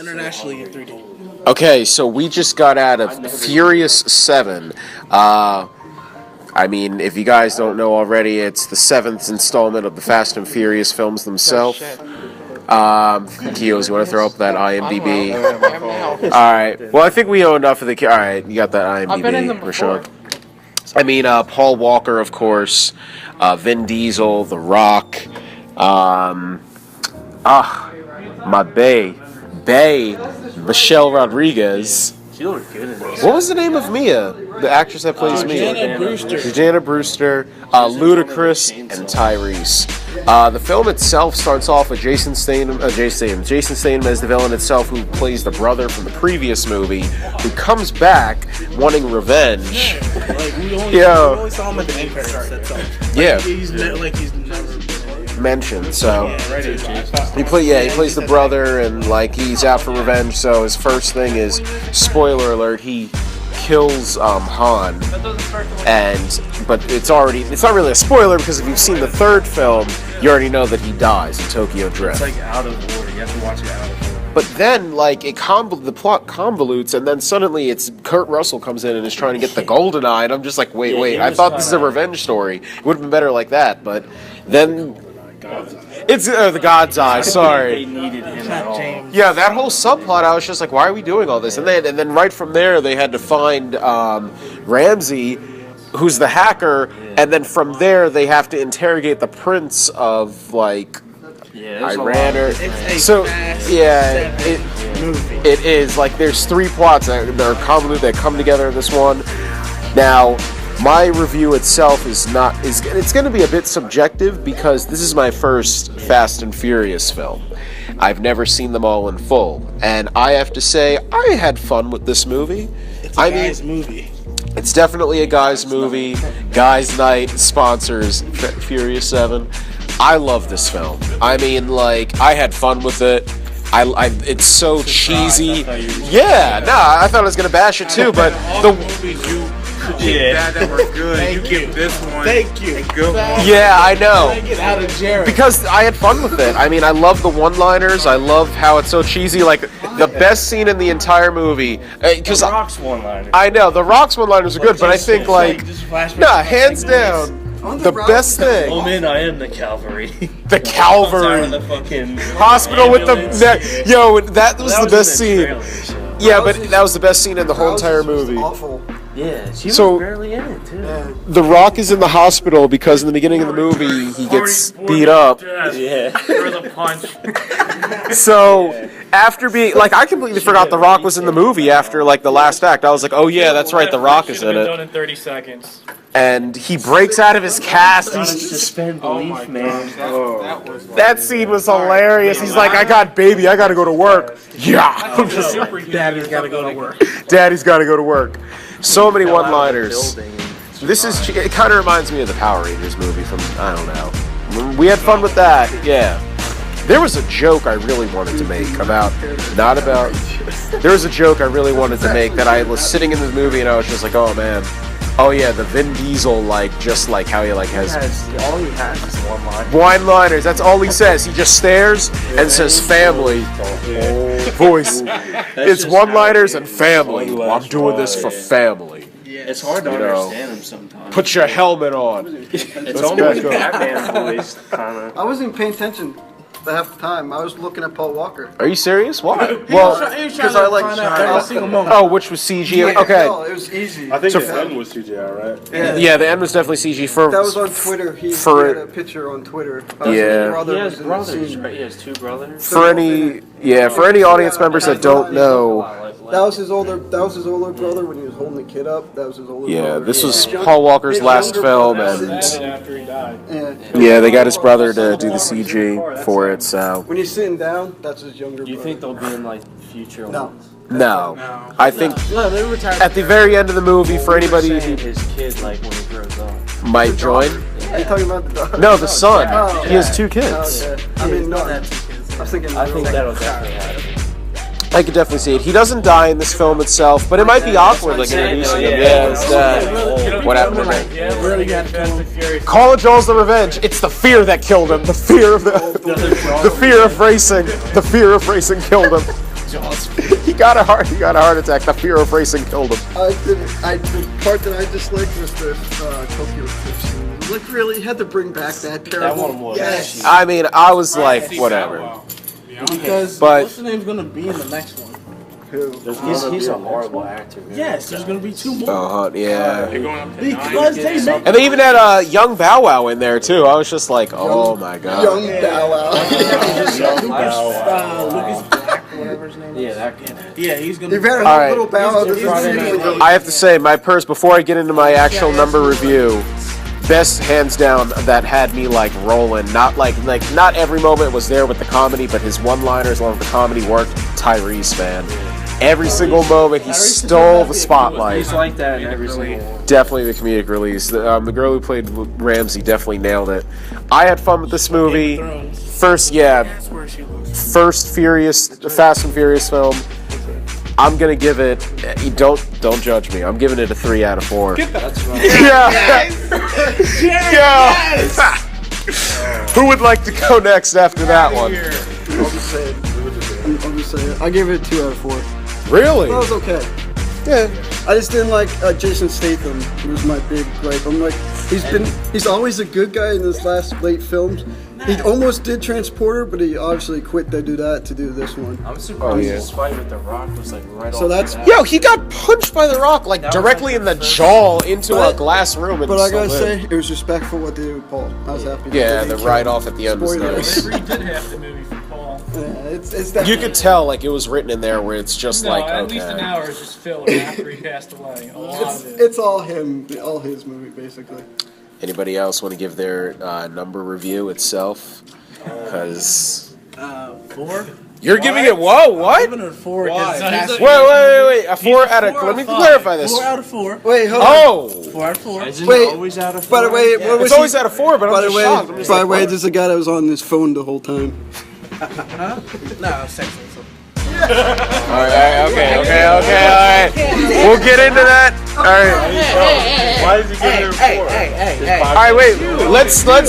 Internationally in 3D. Okay, so we just got out of Furious 7. I mean, if you guys don't know already, it's the 7th installment of the Fast and Furious films themselves. Kios, you want to throw up that IMDb? Alright, well, I think we know enough of the... Alright, you got that IMDb, Rashawn. I mean, Paul Walker, of course, Vin Diesel, The Rock, my bae, Michelle Rodriguez. She looked good in this. What was the name of Mia, the actress that plays Mia? Jordana Brewster, Ludacris, and Tyrese. The film itself starts off with Jason Statham as the villain itself, who plays the brother from the previous movie, who comes back wanting revenge. We only saw him at the end credits. That's all. He's never mentioned. So he plays the brother, and like he's out for revenge. So his first thing is, spoiler alert, he kills Han, but it's not really a spoiler, because if you've seen the third film, you already know that he dies in Tokyo Drift. It's like out of order. You have to watch it out of order. But then, like, the plot convolutes, and then suddenly it's Kurt Russell comes in and is trying to get the golden eye, and I'm just like, wait, I thought this is a revenge story. It would have been better like that, but then it's the God's Eye. Sorry. They needed him at all. Yeah, that whole subplot, I was just like, why are we doing all this? And then right from there, they had to find Ramsey, who's the hacker, and then from there, they have to interrogate the prince of, like, Iran or so. Yeah, it is like there's three plots that are convoluted that come together in this one. Now, my review itself it's going to be a bit subjective, because this is my first Fast and Furious film. I've never seen them all in full, and I have to say I had fun with this movie. It's a guy's movie. It's definitely a guy's movie. Guys' Night sponsors Furious 7. I love this film. I mean, like, I had fun with it. It's so cheesy. Yeah, I thought I was gonna bash it too, but that were good. You give this one a good one. Yeah, I know. Get out of Jared. Because I had fun with it. I mean, I love the one-liners. I love how it's so cheesy. Like, the best scene in the entire movie. The Rock's one-liners. I know, the Rock's one-liners are good, but I think, like, hands down. The best thing. Oh man, I am the cavalry. The cavalry. The fucking hospital with the neck. Yo, that was the best scene. Yeah, but that was the best scene in the whole entire movie. Awful. Yeah, she was barely in it too. The Rock is in the hospital because in the beginning of the movie he gets beat up. Yeah. For the punch. So after being I completely forgot The Rock was in the movie after like the last act. I was like, oh yeah, that's right, The Rock is in it. Done in 30 seconds. And he breaks out of his cast. Suspend belief, man. That scene was hilarious. He's like, I gotta go to work. Yeah. Daddy's gotta go to work. Daddy's gotta go to work. So many one-liners. It kind of reminds me of the Power Rangers movie from, I don't know. We had fun with that, yeah. There was a joke I really wanted to make there was a joke I really wanted to make that I was sitting in the movie and I was just like, oh man. Oh yeah, the Vin Diesel, just like how he has all he has is one-liners. One-liners, that's all he says. He just stares and says family. Voice. It's one-liners and family. I'm doing this for family. It's hard to understand him sometimes. Put your helmet on. It's almost Batman voice, kind of. I wasn't paying attention half the time. I was looking at Paul Walker. Are you serious? Why? Well, because I like every single moment. Oh, which was CG? Yeah, okay. no, it was easy. I think the end was CGI, right? Yeah, the end was definitely CG. That was on Twitter. He had a picture on Twitter. Yeah. He has brothers, right? He has two brothers. For any audience members that don't know, that was his older brother when he was holding the kid up. That was his older brother. Yeah, this was Paul Walker's last film, and After he died. yeah, they got his brother to do the CG for it. So when he's sitting down, that's his younger brother. Do you think they'll be in future ones? no, I think at the very end of the movie, for anybody who his kid when he grows up might join. Are you talking about the dog? No, the son. Oh, He has two kids. Oh, yeah. I mean, no. I was thinking. I think that'll definitely happen. I could definitely see it. He doesn't die in this film itself, but it might be awkward, introducing him. Yeah, it's that. What happened to him? Really got to Call of Joel's the revenge. It's the fear that killed him. The fear of the fear of racing. The fear of racing killed him. He got a heart attack. The fear of racing killed him. The part that I disliked was the Tokyo Drift scene. Like, really, had to bring back that terrible. That one was. Yes. I mean, I was like, whatever. Because But- what's the name's gonna be in the next one? He's a horrible actor. Man. Yes, there's gonna be 2 more. Yeah. You're going up to Because they make And they even had young Bow Wow in there too. I was just like, oh my god. Young Bow Wow. Lucas Black, whatever his name is. Yeah, that guy. Yeah, he's gonna. They've had a All right. little Bow Wow. I have to say, my purse, before I get into my actual number review, best hands down that had me like rolling. Not not every moment was there with the comedy, but his one-liners along with the comedy worked. Tyrese, man. Every single moment he stole the spotlight. He's like that in every single one. Definitely the comedic release. The girl who played Ramsey definitely nailed it. I had fun with this movie. Fast and Furious film. I'm gonna give it. Don't judge me. I'm giving it a 3 out of 4. That's right. Yeah. Who would like to go next after that one? I'll just say it. I gave it a 2 out of 4. Really? That was okay. Yeah. I just didn't like Jason Statham. He was my big gripe. I'm like, he's always a good guy in his late films. He almost did Transporter, but he obviously quit to do that to do this one. I'm surprised his fight with The Rock was like right So off that's- the bat. Yo, he got punched by The Rock like directly in the jaw into a glass room. And But I gotta still lived. say, it was respectful what they did with Paul. I was happy. Yeah, the ride off at the end was Spoilers. nice. They redid half the movie for Paul. Yeah, it's that. You could tell like it was written in there where it's just No, like at least an okay. hour is just filler after he passed away. A lot of it. It's all him, all his movie basically. Anybody else want to give their number review itself? Because 4. you're giving it. Whoa, what? I'm giving it a 4. because Why? Wait. A 4 out of. Let me clarify this. 4 out of 4. Wait, hold on. Oh, 4 out of 4. Isn't Wait, it always out of By the way, what was it's always out of 4, but By I'm the just way, shocked. I'm just by the like, way, what? there's a guy that was on his phone the whole time. No, sex. All right, okay, all right. We'll get into that. All right. Why is he giving it a 4? All right, wait. Let's wait.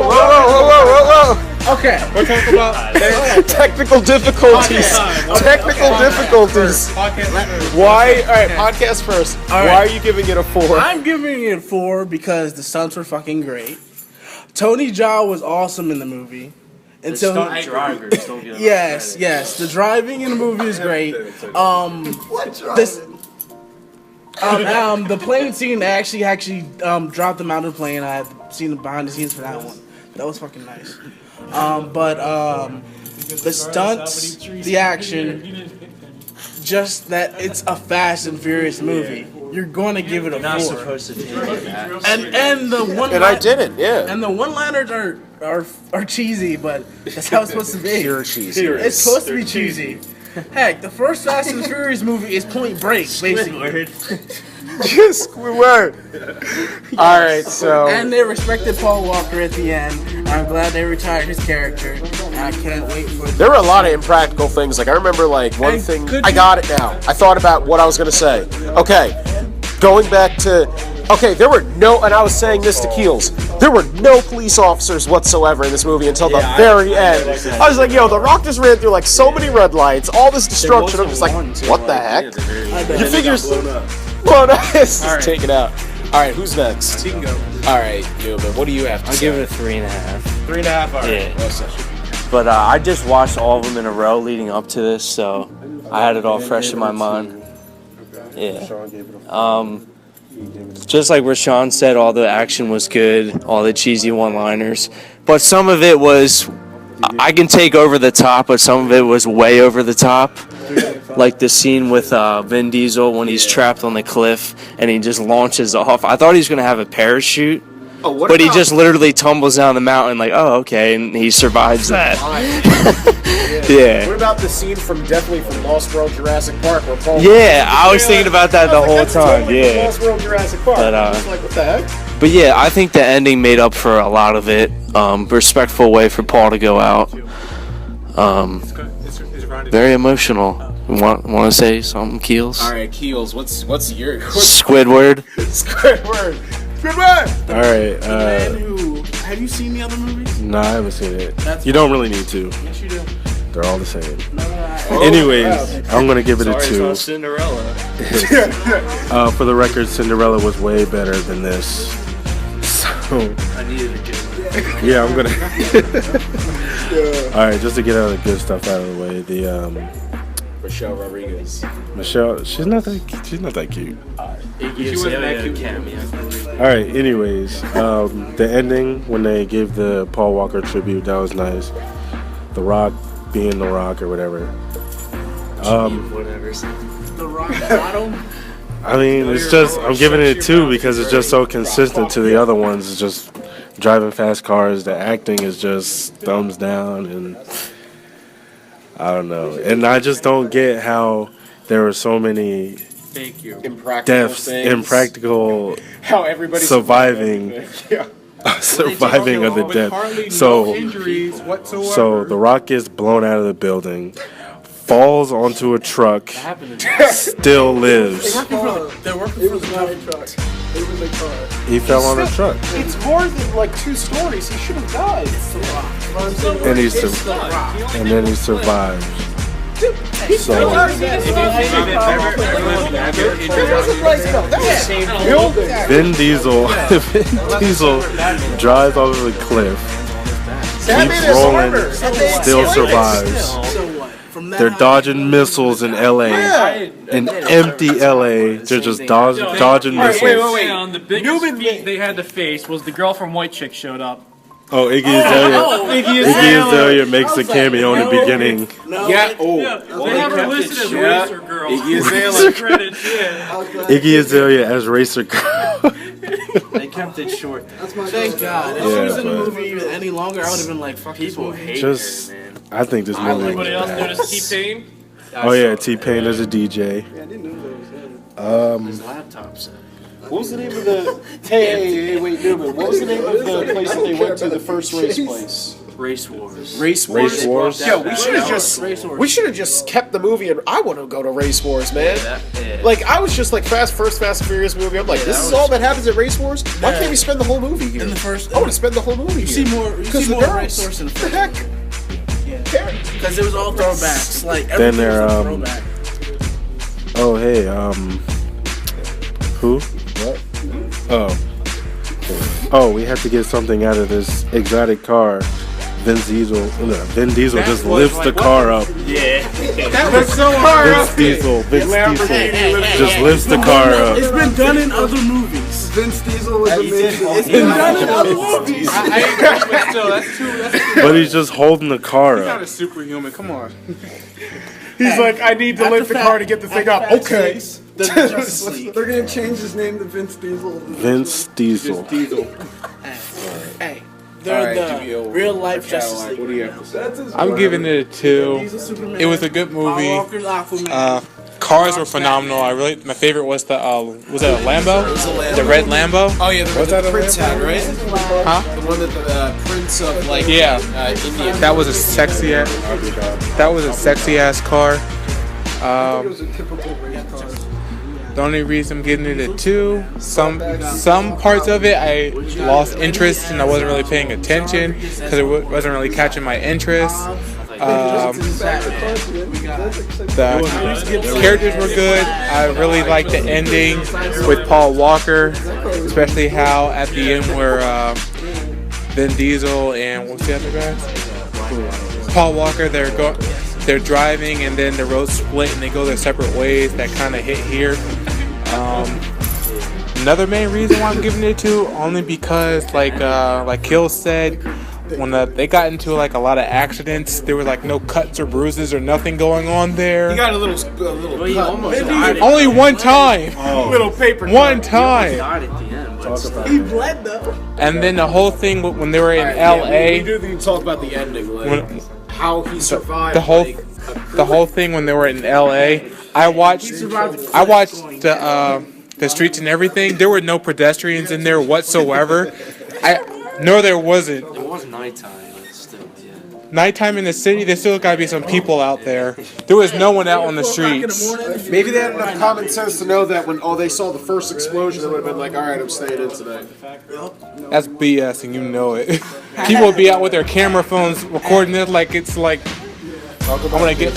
Whoa. Okay. We'll talk about Technical difficulties. Technical difficulties. Why? All right, podcast first. All Why right. are you giving it a 4? I'm giving it a 4 because the stunts were fucking great. Tony Jaa was awesome in the movie. The Until stunt drivers don't get enough yes, credit. yes, the driving in the movie is great. The plane scene actually dropped them out of the plane. I had seen the behind the scenes for that one. That was fucking nice. The stunts, the action, just that it's a Fast and Furious movie. You're going to give it a You're not 4. supposed to take it that And the one And I didn't. Yeah. And the one-liners are cheesy, but that's how it's supposed to be. Pure cheese. It's supposed to be cheesy. Heck, the first Fast and Furious movie is Point Break, basically. Squidward. All right, so. And they respected Paul Walker at the end. I'm glad they retired his character. And I can't wait for There were a lot of impractical things. Like I remember, like one And thing. could I you- got it now. I thought about what I was gonna say. Okay, going back to. Okay, there were no, and I was saying this to Keels. There were no police officers whatsoever in this movie until the very end. I was like, yo, The Rock just ran through like so many red lights, all this destruction. I'm just like, what the heck? You figure? Blown up. It's just take it out. All right, who's next? You can go. All right, Newman. What do you have to I'll say? give it a 3.5. 3.5 hours. Yeah. Well said. But I just watched all of them in a row leading up to this, so I had it all fresh in my mind. Yeah. Just like Rashawn said, all the action was good, all the cheesy one-liners. But some of it was, I can take over the top, but some of it was way over the top. Like the scene with Vin Diesel when he's trapped on the cliff and he just launches off. I thought he was going to have a parachute. Oh, what But he about- just literally tumbles down the mountain like, oh, okay, and he survives that. Yeah. What about the scene definitely from Lost World Jurassic Park where Paul? Yeah, I was thinking about that the whole That's time, totally from yeah. Lost World Jurassic Park. But, I was like, what the heck? But yeah, I think the ending made up for a lot of it. Respectful way for Paul to go out. Very emotional. Want to say something, Keels? All right, Keels. What's your Squidward. Squidward? Squidward. All right. Man who have you seen the other movies? No, I haven't seen it. That's You don't really need to. Yes, you do. They're all the same. No. Anyways, I'm gonna give it a Sorry, it's 2. not Cinderella. For the record, Cinderella was way better than this. So I needed a good one. yeah, I'm gonna. All right, just to get all the good stuff out of the way. The Michelle Rodriguez. Michelle, she's not that cute. Iggy Azalea cameo. All right. Anyways, the ending when they gave the Paul Walker tribute, that was nice. The Rock being The Rock or whatever. Whatever. The Rock Bottom. I mean, it's just I'm giving it a 2 because it's just so consistent to the other ones. It's just driving fast cars. The acting is just thumbs down, and I don't know. And I just don't get how there were so many Thank you. Impractical deaths, things. impractical How everybody's surviving, Yeah. surviving of the With death. hardly no So. injuries whatsoever. So The Rock gets blown out of the building, falls onto a truck, still lives. They're working for the truck. It was a car. He fell on a truck, It's more than like 2 stories. He should have died. The Rock. and he It's the Rock. and then he survives. So Vin Diesel, Vin Diesel drives off of a cliff, keeps rolling, still survives. So what? From that They're high- dodging missiles in LA, in empty LA. They're just dodging missiles. The biggest feat they had to face was the girl from White Chick showed up. Oh, Iggy Azalea. Iggy Azalea makes a cameo in the beginning. No, Yeah. They have her listed as Yeah. Racer Girl. Iggy Azalea. Credits, yeah. Iggy Azalea as Racer Girl. They kept it short. That's my Thank God. If Yeah, she was in the but- movie any longer, I would have been like, fuck this People movie. hate Just, her, man. I think this movie Anybody was else bad. notice T-Pain? Oh yeah, T-Pain as a DJ. His laptop set. What was the name of the? Hey, wait, Newman. What was the name of the place that they went to? The first race place. Race Wars. Race Wars. Race Wars. Yo, we should have just Race Wars. we should have just kept the movie, and I want to go to Race Wars, man. Like I was just like first Fast and Furious movie. I'm like, this is all that happens at Race Wars. Why can't we spend the whole movie here? In the first, I want to spend the whole movie. you see more. You see more race horse in the The first. heck? Because it was all throwbacks. Like Then everything they're, was a throwback. Oh hey, who? What? Oh, we had to get something out of this exotic car. Vin Diesel just lifts the car up. That was so hard. Vince Diesel just lifts the car up. It's been done in other movies. Vince Diesel was amazing. It's been done in other movies. But still, that's too But he's just holding the car up. a superhuman. Come on. He's like, I need to lift the car to get the thing up. After Fast Okay. 6, the Justice League. They're gonna change his name to Vince Diesel. Vince Diesel. Hey, they're Alright, the real life Justice League. What do you have to say? That's his I'm giving it a 2. He's a Superman. It was a good movie. Paul Walker's Aquaman. Cars were phenomenal. My favorite was the was that a Lambo? The red Lambo? Oh yeah, the Prince had, right? Huh? The one that the Prince of like Yeah. India. That was a sexy ass. That was a sexy ass car. It was a typical race car. The only reason I'm giving it a 2, some parts of it I lost interest and I wasn't really paying attention because it wasn't really catching my interest. The characters were good. I really liked the ending with Paul Walker, especially how at the end where Vin Diesel and what's the other guy? Paul Walker. They're driving and then the roads split and they go their separate ways. That kind of hit here. Another main reason why I'm giving it 2, only because like Kill said, when they got into like a lot of accidents, there were like no cuts or bruises or nothing going on there. He got a little cut. Only one time. Little paper. One time. Died at the end. But He bled though. And then the whole thing when they were in We LA, do need to talk about the ending, like how he survived. the whole like, the whole thing when they were in LA, I watched the streets and everything. There were no pedestrians in there whatsoever. No, there wasn't. it was nighttime, but still, yeah. nighttime in the city, there still got to be some people out there. There was no one out on the streets. Maybe they had enough common sense to know that when they saw the first explosion, they would have been like, all right, I'm staying in tonight. That's BS, and you know it. People would be out with their camera phones recording it like it's like, I'm gonna get.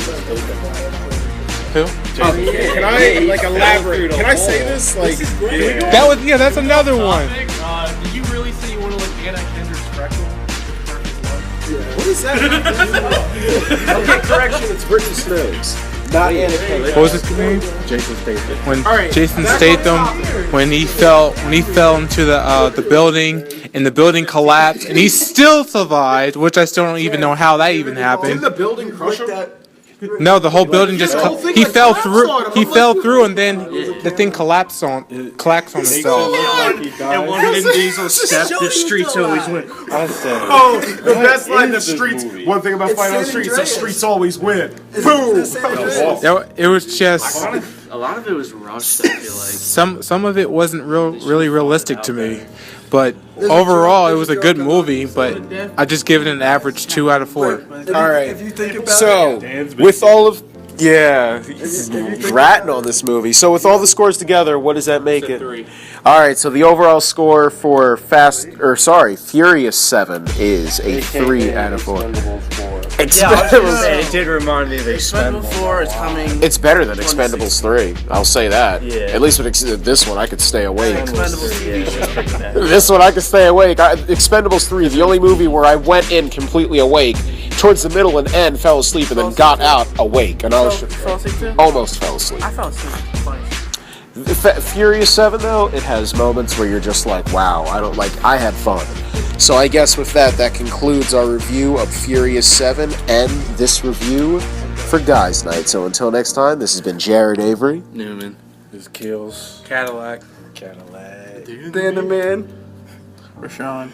Who? Can I elaborate? Can I say this? That was that's another one. Did you really say you want to look Anna Kendrick's freckle? What is that? Okay, correction. It's Brittany Snows, not Anna Kendrick. What was his name? Jason Statham. When Jason Statham, when he fell into the building, and the building collapsed, and he still survived, which I still don't even know how that even happened. Did the building crush him? No, the whole building just he fell through. He fell through, and then the thing collapsed on itself. And one of Vin Diesel's step, the streets always win. Oh, the best line in the streets. One thing about fighting on the streets, the streets always win. Boom! It was just A lot of it was rushed, I feel like. some of it wasn't really realistic to me, but overall it was a good movie. But I just give it an average 2 out of 4. All right. If you think about So, with all of he's ratting on this movie. So with all the scores together, what does that make it? 3. All right. So the overall score for Furious 7 is a 3 out of 4. It did remind me of Expendable 4 is coming. It's better than Expendables 3. I'll say that. Yeah. At least with this one, I could stay awake. Expendables TV show. This one, I could stay awake. Expendables 3, the only movie where I went in completely awake, towards the middle and end, fell asleep, and then got out awake. And I was Fell asleep too? almost fell asleep. I fell asleep twice. Furious 7, though, it has moments where you're just like, wow, I had fun. So I guess with that concludes our review of Furious 7 and this review for Guys Night. So until next time, this has been Jared Avery. Newman. This kills. Cadillac. Dan the Man. Rashawn.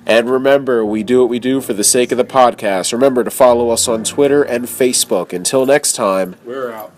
And remember, we do what we do for the sake of the podcast. Remember to follow us on Twitter and Facebook. Until next time, We're out.